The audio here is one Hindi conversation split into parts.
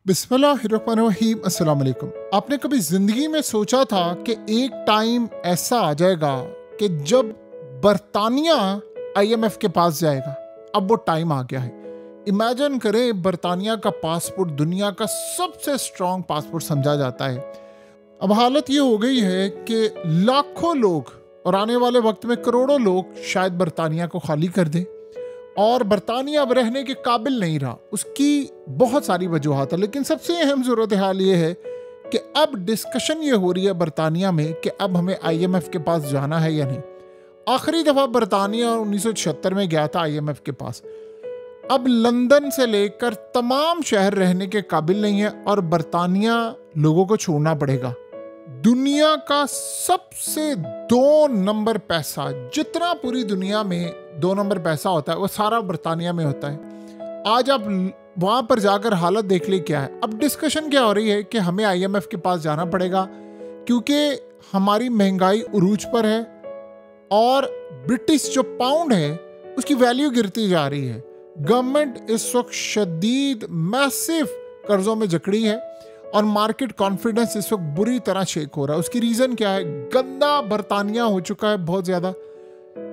बिस्मिल्लाहिर्रहमानिर्रहीम, अस्सलाम वालेकुम। आपने कभी ज़िंदगी में सोचा था कि एक टाइम ऐसा आ जाएगा कि जब बरतानिया आईएमएफ के पास जाएगा? अब वो टाइम आ गया है। इमेजिन करें, बरतानिया का पासपोर्ट दुनिया का सबसे स्ट्रॉन्ग पासपोर्ट समझा जाता है। अब हालत ये हो गई है कि लाखों लोग और आने वाले वक्त में करोड़ों लोग शायद बरतानिया को खाली कर दें, और बरतानिया अब रहने के काबिल नहीं रहा। उसकी बहुत सारी वजूहात है, लेकिन सबसे अहम सूरत हाल ये है कि अब डिस्कशन ये हो रही है बरतानिया में कि अब हमें आईएमएफ के पास जाना है या नहीं। आखिरी दफ़ा बरतानिया 1976 में गया था आईएमएफ के पास। अब लंदन से लेकर तमाम शहर रहने के काबिल नहीं है और बरतानिया लोगों को छोड़ना पड़ेगा। दुनिया का सबसे 2 नंबर पैसा, जितना पूरी दुनिया में 2 नंबर पैसा होता है वो सारा बरतानिया में होता है। आज आप वहाँ पर जाकर हालत देख ली क्या है। अब डिस्कशन क्या हो रही है कि हमें आईएमएफ के पास जाना पड़ेगा क्योंकि हमारी महंगाई उरूज पर है और ब्रिटिश जो पाउंड है उसकी वैल्यू गिरती जा रही है। गवर्नमेंट इस वक्त शदीद मैसिव कर्जों में जकड़ी है और मार्केट कॉन्फिडेंस इस वक्त बुरी तरह शेक हो रहा है। उसकी रीज़न क्या है? गंदा बरतानिया हो चुका है बहुत ज़्यादा।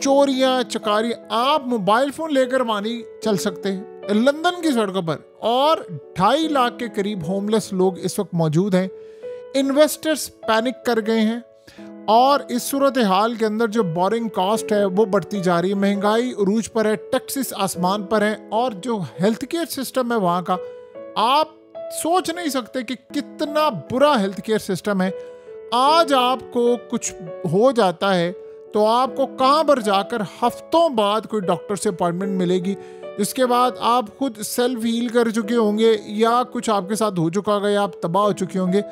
चोरियां चकारियां, आप मोबाइल फ़ोन लेकर मानी चल सकते हैं लंदन की सड़कों पर, और 2.5 लाख के करीब होमलेस लोग इस वक्त मौजूद हैं। इन्वेस्टर्स पैनिक कर गए हैं और इस सूरत हाल के अंदर जो बोरिंग कॉस्ट है वो बढ़ती जा रही है। महंगाई उरूज पर है, टैक्सेस आसमान पर है, और जो हेल्थ केयर सिस्टम है वहाँ का आप सोच नहीं सकते कि कितना बुरा हेल्थ केयर सिस्टम है। आज आपको कुछ हो जाता है तो आपको कहाँ पर जाकर हफ्तों बाद कोई डॉक्टर से अपॉइंटमेंट मिलेगी, जिसके बाद आप खुद सेल्फ हील कर चुके होंगे या कुछ आपके साथ हो चुका होगा या आप तबाह हो चुके होंगे।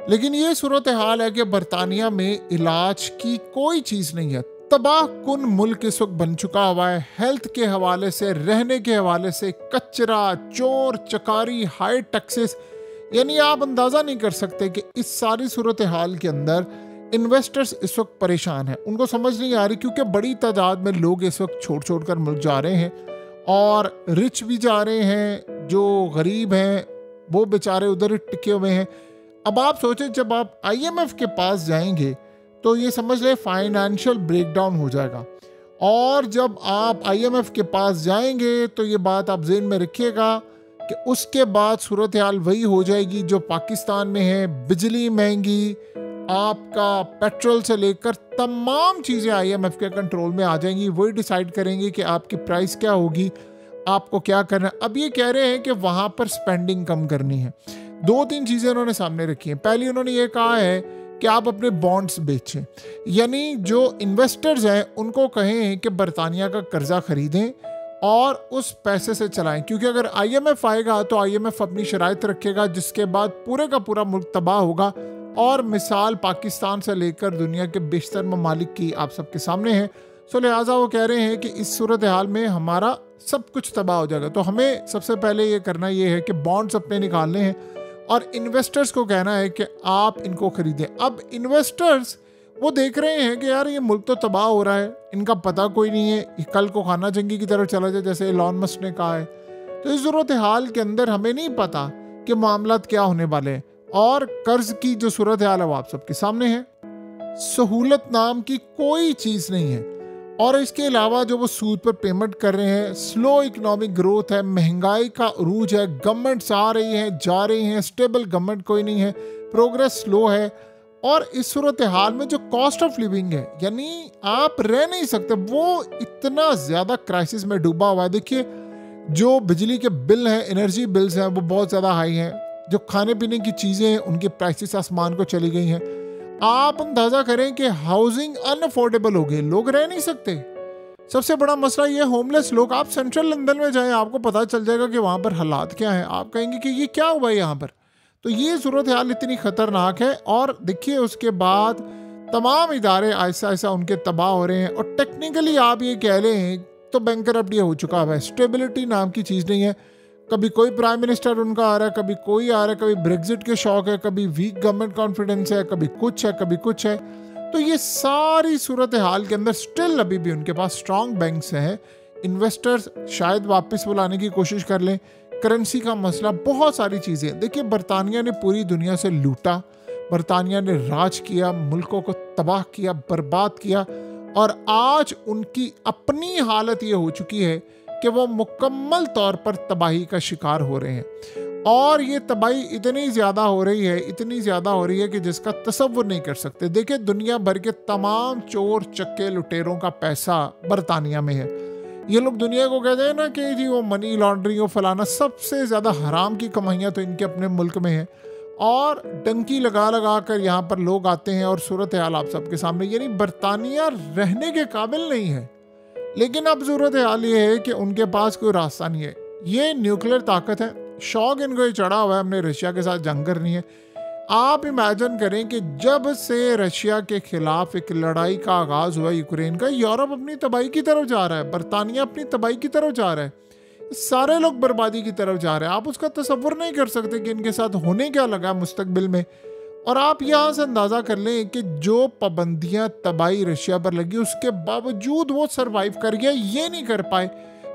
लेकिन ये सूरत हाल है कि बरतानिया में इलाज की कोई चीज़ नहीं है। तबाह कुन मुल्क इस वक्त बन चुका हुआ है। हेल्थ के हवाले से, रहने के हवाले से, कचरा, चोर चकारी, हाई टैक्सेस, यानी आप अंदाज़ा नहीं कर सकते कि इस सारी सूरत हाल के अंदर इन्वेस्टर्स इस वक्त परेशान हैं। उनको समझ नहीं आ रही क्योंकि बड़ी तादाद में लोग इस वक्त छोड़ कर मुल्क जा रहे हैं और रिच भी जा रहे हैं, जो गरीब हैं वो बेचारे उधर ही टिके हुए हैं। अब आप सोचें, जब आप आईएमएफ के पास जाएंगे तो ये समझ लें फाइनेंशियल ब्रेकडाउन हो जाएगा, और जब आप आईएमएफ के पास जाएंगे तो ये बात आप ज़हन में रखिएगा कि उसके बाद सूरत हाल वही हो जाएगी जो पाकिस्तान में है। बिजली महंगी, आपका पेट्रोल से लेकर तमाम चीज़ें आईएमएफ के कंट्रोल में आ जाएंगी। वही डिसाइड करेंगे कि आपकी प्राइस क्या होगी, आपको क्या करना है। अब ये कह रहे हैं कि वहाँ पर स्पेंडिंग कम करनी है। 2-3 चीज़ें उन्होंने सामने रखी हैं। पहली उन्होंने ये कहा है कि आप अपने बॉन्ड्स बेचें, यानी जो इन्वेस्टर्स हैं उनको कहें कि बरतानिया का कर्जा खरीदें और उस पैसे से चलाएं, क्योंकि अगर आईएमएफ आएगा तो आईएमएफ अपनी शराइत रखेगा जिसके बाद पूरे का पूरा मुल्क तबाह होगा। और मिसाल पाकिस्तान से लेकर दुनिया के बेशतर ममालिक की आप सबके सामने है। सो लिहाजा वो कह रहे हैं कि इस सूरत हाल में हमारा सब कुछ तबाह हो जाएगा। तो हमें सबसे पहले ये करना ये है कि बॉन्ड्स अपने निकालने हैं और इन्वेस्टर्स को कहना है कि आप इनको खरीदें। अब इन्वेस्टर्स वो देख रहे हैं कि यार ये मुल्क तो तबाह हो रहा है, इनका पता कोई नहीं है, कल को खाना जंगी की तरफ चला जाए जैसे एलन मस्क ने कहा है। तो इस सूरत हाल के अंदर हमें नहीं पता कि मामलात क्या होने वाले हैं, और कर्ज की जो सूरत हाल है वो आप सबके सामने है। सहूलत नाम की कोई चीज़ नहीं है, और इसके अलावा जो वो सूद पर पेमेंट कर रहे हैं, स्लो इकोनॉमिक ग्रोथ है, महंगाई का उरूज है, गवर्नमेंट्स आ रही हैं जा रही हैं, स्टेबल गवर्नमेंट कोई नहीं है, प्रोग्रेस स्लो है। और इस सूरत हाल में जो कॉस्ट ऑफ लिविंग है, यानी आप रह नहीं सकते, वो इतना ज़्यादा क्राइसिस में डूबा हुआ है। देखिए, जो बिजली के बिल हैं, एनर्जी बिल्स हैं, वो बहुत ज़्यादा हाई हैं। जो खाने पीने की चीज़ें हैं उनकी प्राइसेस आसमान को चली गई हैं। आप अंदाज़ा करें कि हाउसिंग अनअफोर्डेबल हो गई, लोग रह नहीं सकते। सबसे बड़ा मसला ये होमलेस लोग। आप सेंट्रल लंदन में जाएं, आपको पता चल जाएगा कि वहाँ पर हालात क्या हैं। आप कहेंगे कि ये क्या हुआ है यहाँ पर। तो ये सूरत हाल इतनी ख़तरनाक है। और देखिए, उसके बाद तमाम इदारे ऐसा ऐसा उनके तबाह हो रहे हैं, और टेक्निकली आप ये कह लें तो बैंकरप्ट ये हो चुका है। स्टेबिलिटी नाम की चीज़ नहीं है। कभी कोई प्राइम मिनिस्टर उनका आ रहा है, कभी कोई आ रहा है, कभी ब्रेग्जिट के शौक है, कभी वीक गवर्नमेंट कॉन्फिडेंस है, कभी कुछ है, कभी कुछ है। तो ये सारी सूरत हाल के अंदर स्टिल अभी भी उनके पास स्ट्रॉन्ग बैंक्स हैं। इन्वेस्टर्स शायद वापस बुलाने की कोशिश कर लें करेंसी का मसला, बहुत सारी चीज़ें। देखिए, बरतानिया ने पूरी दुनिया से लूटा, बरतानिया ने राज किया, मुल्कों को तबाह किया, बर्बाद किया, और आज उनकी अपनी हालत ये हो चुकी है कि वो मुकम्मल तौर पर तबाही का शिकार हो रहे हैं। और ये तबाही इतनी ज़्यादा हो रही है, इतनी ज़्यादा हो रही है कि जिसका तसव्वुर नहीं कर सकते। देखिए, दुनिया भर के तमाम चोर चक्के लुटेरों का पैसा बरतानिया में है। ये लोग दुनिया को कहते हैं ना कि जी वो मनी लॉन्ड्रिंग, वो फलाना, सबसे ज़्यादा हराम की कमाइयाँ तो इनके अपने मुल्क में है। और डंकी लगा लगा कर यहाँ पर लोग आते हैं, और सूरत हाल आप सबके सामने, यानी बरतानिया रहने के काबिल नहीं है। लेकिन अब सूरत हाल ये है कि उनके पास कोई रास्ता नहीं है। ये न्यूक्लियर ताकत है, शौक इनको ये चढ़ा हुआ है, हमने रशिया के साथ जंग करनी है। आप इमेजिन करें कि जब से रशिया के खिलाफ एक लड़ाई का आगाज हुआ यूक्रेन का, यूरोप अपनी तबाही की तरफ जा रहा है, बरतानिया अपनी तबाही की तरफ जा रहा है, सारे लोग बर्बादी की तरफ जा रहे हैं। आप उसका तसव्वुर नहीं कर सकते कि इनके साथ होने क्या लगा मुस्तकबिल में। और आप यहाँ से अंदाज़ा कर लें कि जो पाबंदियाँ तबाही रशिया पर लगी, उसके बावजूद वो सरवाइव कर गया। ये नहीं कर पाए,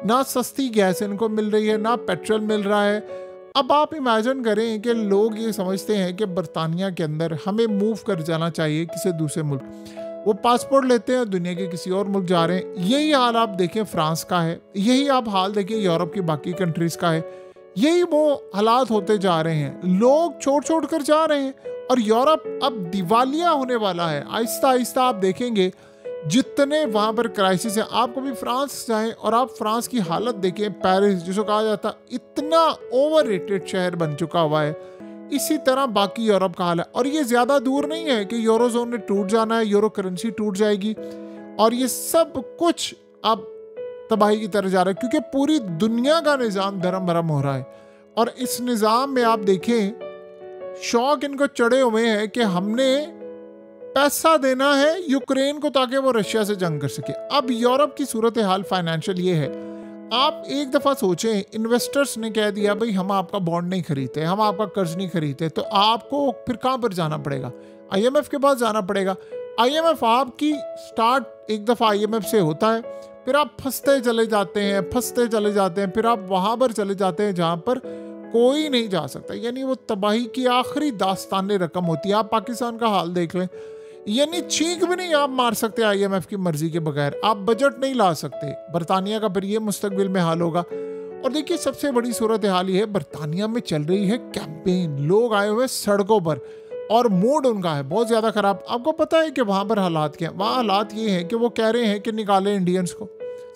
ना सस्ती गैस इनको मिल रही है, ना पेट्रोल मिल रहा है। अब आप इमेजिन करें कि लोग ये समझते हैं कि बरतानिया के अंदर हमें मूव कर जाना चाहिए किसी दूसरे मुल्क, वो पासपोर्ट लेते हैं, दुनिया के किसी और मुल्क जा रहे हैं। यही हाल आप देखें फ्रांस का है, यही आप हाल देखें यूरोप की बाकी कंट्रीज़ का है। यही वो हालात होते जा रहे हैं, लोग छोड़ छोड़ कर जा रहे हैं, और यूरोप अब दिवालिया होने वाला है। आहिस्ता आहिस्ता आप देखेंगे जितने वहाँ पर क्राइसिस है। आप कभी फ्रांस जाएं और आप फ्रांस की हालत देखें, पेरिस जिसको कहा जाता इतना ओवररेटेड शहर बन चुका हुआ है। इसी तरह बाकी यूरोप का हाल है, और ये ज़्यादा दूर नहीं है कि यूरोजोन ने टूट जाना है, यूरो करेंसी टूट जाएगी, और ये सब कुछ अब तबाही की तरफ जा रहा है, क्योंकि पूरी दुनिया का निज़ाम धर्म भरम हो रहा है। और इस निज़ाम में आप देखें, शौक इनको चढ़े हुए हैं कि हमने पैसा देना है यूक्रेन को ताकि वो रशिया से जंग कर सके। अब यूरोप की सूरत हाल फाइनेंशियल ये है, आप एक दफ़ा सोचें, इन्वेस्टर्स ने कह दिया भाई हम आपका बॉन्ड नहीं खरीदते, हम आपका कर्ज नहीं खरीदते, तो आपको फिर कहाँ पर जाना पड़ेगा? IMF के पास जाना पड़ेगा। IMF आपकी स्टार्ट एक दफ़ा IMF से होता है, फिर आप फंसते चले जाते हैं, फंसते चले जाते हैं, फिर आप वहाँ पर चले जाते हैं जहाँ पर कोई नहीं जा सकता। यानी वो तबाही की आखिरी दास्तान रकम होती है। आप पाकिस्तान का हाल देख लें, यानी चीख भी नहीं आप मार सकते IMF की मर्जी के बगैर, आप बजट नहीं ला सकते। बरतानिया का फिर ये मुस्तकबिल में हाल होगा। और देखिए, सबसे बड़ी सूरत हाल ये है, बरतानिया में चल रही है कैंपेन, लोग आए हुए सड़कों पर, और मूड उनका है बहुत ज़्यादा ख़राब। आपको पता है कि वहाँ पर हालात क्या हैं? वहाँ हालात ये हैं कि वो कह रहे हैं कि निकालें इंडियंस को,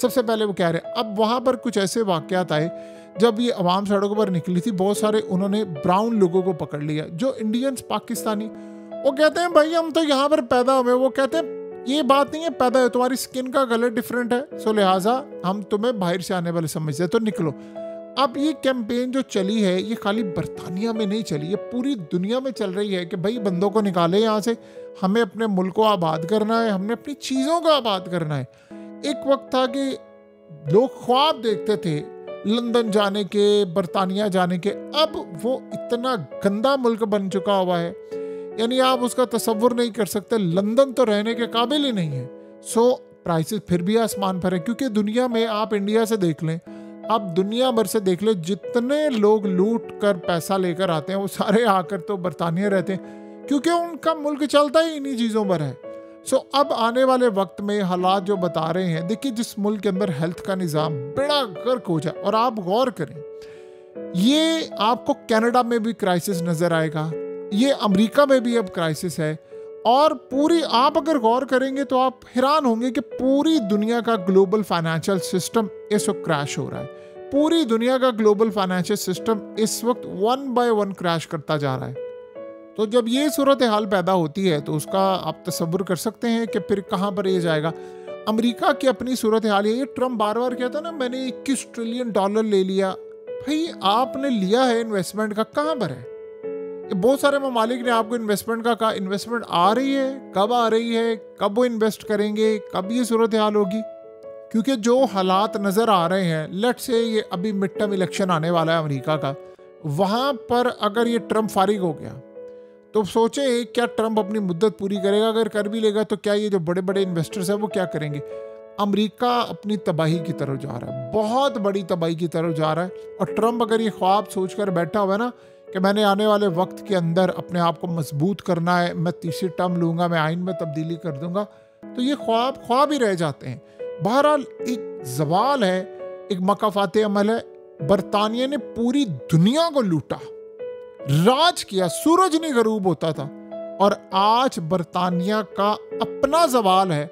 सबसे पहले वो कह रहे हैं। अब वहाँ पर कुछ ऐसे वाक़यात आए, जब ये अवाम सड़कों पर निकली थी, बहुत सारे उन्होंने ब्राउन लोगों को पकड़ लिया, जो इंडियंस पाकिस्तानी। वो कहते हैं भाई हम तो यहाँ पर पैदा हुए, वो कहते हैं ये बात नहीं है पैदा है, तुम्हारी स्किन का कलर डिफरेंट है, सो लिहाजा हम तुम्हें बाहर से आने वाले समझते हैं, तो निकलो। अब ये कैंपेन जो चली है, ये खाली बरतानिया में नहीं चली, ये पूरी दुनिया में चल रही है कि भाई बंदों को निकाले यहाँ से, हमें अपने मुल्क को आबाद करना है, हमने अपनी चीज़ों को आबाद करना है। एक वक्त था कि लोग ख्वाब देखते थे लंदन जाने के, बरतानिया जाने के। अब वो इतना गंदा मुल्क बन चुका हुआ है, यानी आप उसका तसव्वुर नहीं कर सकते। लंदन तो रहने के काबिल ही नहीं है। सो प्राइसेस फिर भी आसमान पर है, क्योंकि दुनिया में आप इंडिया से देख लें, आप दुनिया भर से देख लें, जितने लोग लूट कर पैसा लेकर आते हैं वो सारे आकर तो बरतानिया रहते हैं, क्योंकि उनका मुल्क चलता ही इन्हीं चीज़ों पर है। सो अब आने वाले वक्त में हालात जो बता रहे हैं, देखिए जिस मुल्क के अंदर हेल्थ का निज़ाम बड़ा गर्क हो जाए, और आप गौर करें, ये आपको कनाडा में भी क्राइसिस नज़र आएगा, ये अमेरिका में भी अब क्राइसिस है, और पूरी आप अगर गौर करेंगे तो आप हैरान होंगे कि पूरी दुनिया का ग्लोबल फाइनेंशियल सिस्टम इस वक्त क्रैश हो रहा है। पूरी दुनिया का ग्लोबल फाइनेंशियल सिस्टम इस वक्त 1 बाय 1 क्रैश करता जा रहा है। तो जब ये सूरत हाल पैदा होती है तो उसका आप तसव्वुर कर सकते हैं कि फिर कहाँ पर ये जाएगा। अमेरिका की अपनी सूरत हाल ये ट्रम्प बार बार कहता ना मैंने $21 ट्रिलियन ले लिया। भाई आपने लिया है इन्वेस्टमेंट का, कहाँ पर है? बहुत सारे ममालिक ने आपको इन्वेस्टमेंट का कहा, इन्वेस्टमेंट आ रही है, कब आ रही है, कब वो इन्वेस्ट करेंगे, कब ये सूरत हाल होगी? क्योंकि जो हालात नज़र आ रहे हैं, लेट्स से ये अभी मिड टर्म इलेक्शन आने वाला है अमेरिका का, वहाँ पर अगर ये ट्रम्प फारिग हो गया तो सोचें क्या ट्रम्प अपनी मुद्दत पूरी करेगा? अगर कर भी लेगा तो क्या ये जो बड़े बड़े इन्वेस्टर्स हैं वो क्या करेंगे? अमेरिका अपनी तबाही की तरफ जा रहा है, बहुत बड़ी तबाही की तरफ जा रहा है। और ट्रम्प अगर ये ख्वाब सोचकर बैठा हुआ है ना कि मैंने आने वाले वक्त के अंदर अपने आप को मजबूत करना है, मैं तीसरी टर्म लूँगा, मैं आइन में तब्दीली कर दूंगा, तो ये ख्वाब ही रह जाते हैं। बहरहाल एक जवाल है, एक मकाफाते अमल है। बरतानिया ने पूरी दुनिया को लूटा, राज किया, सूरज नहीं गरूब होता था। और आज बरतानिया का अपना जवाल है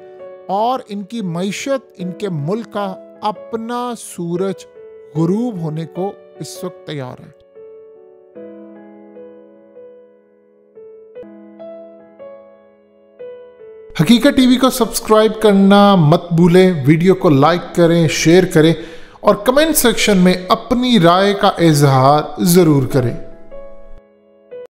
और इनकी मईशत, इनके मुल्क का अपना सूरज गरूब होने को इस वक्त तैयार है। हकीकत टीवी को सब्सक्राइब करना मत भूलें, वीडियो को लाइक करें, शेयर करें और कमेंट सेक्शन में अपनी राय का इजहार जरूर करें।